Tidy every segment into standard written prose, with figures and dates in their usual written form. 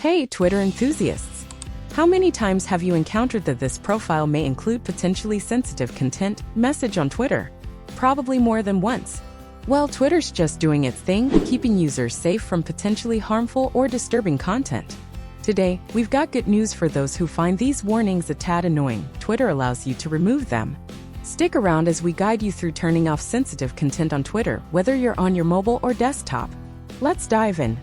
Hey, Twitter enthusiasts! How many times have you encountered that this profile may include potentially sensitive content message on Twitter? Probably more than once. Well, Twitter's just doing its thing, keeping users safe from potentially harmful or disturbing content. Today, we've got good news for those who find these warnings a tad annoying. Twitter allows you to remove them. Stick around as we guide you through turning off sensitive content on Twitter, whether you're on your mobile or desktop. Let's dive in.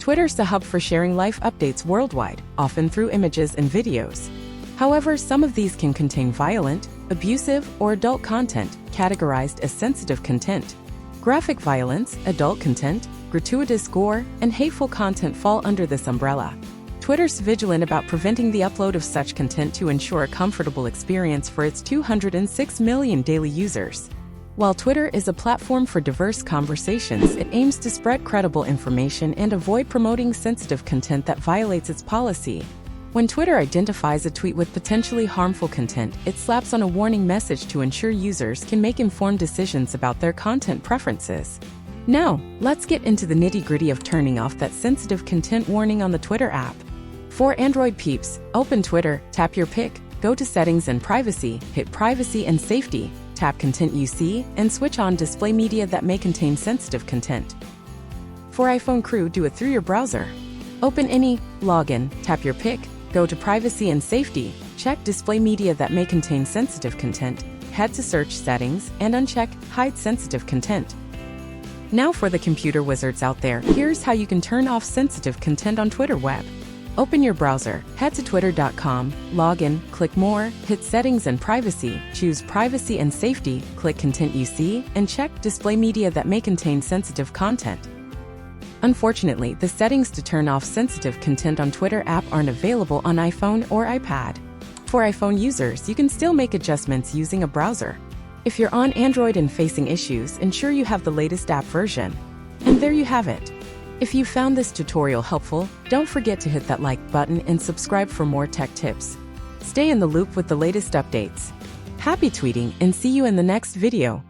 Twitter's the hub for sharing life updates worldwide, often through images and videos. However, some of these can contain violent, abusive, or adult content, categorized as sensitive content. Graphic violence, adult content, gratuitous gore, and hateful content fall under this umbrella. Twitter's vigilant about preventing the upload of such content to ensure a comfortable experience for its 206 million daily users. While Twitter is a platform for diverse conversations, it aims to spread credible information and avoid promoting sensitive content that violates its policy. When Twitter identifies a tweet with potentially harmful content, it slaps on a warning message to ensure users can make informed decisions about their content preferences. Now, let's get into the nitty-gritty of turning off that sensitive content warning on the Twitter app. For Android peeps, open Twitter, tap your pick, go to Settings and Privacy, hit Privacy and Safety, tap Content You See, and switch on Display Media that may contain sensitive content. For iPhone crew, do it through your browser. Open any, login, tap your pick, go to Privacy and Safety, check Display Media that may contain sensitive content, head to Search Settings, and uncheck Hide Sensitive Content. Now for the computer wizards out there, here's how you can turn off sensitive content on Twitter web. Open your browser, head to twitter.com, log in, click More, hit Settings and Privacy, choose Privacy and Safety, click Content You See, and check Display Media that may contain sensitive content. Unfortunately, the settings to turn off sensitive content on Twitter app aren't available on iPhone or iPad. For iPhone users, you can still make adjustments using a browser. If you're on Android and facing issues, ensure you have the latest app version. And there you have it. If you found this tutorial helpful, don't forget to hit that like button and subscribe for more tech tips. Stay in the loop with the latest updates. Happy tweeting and see you in the next video.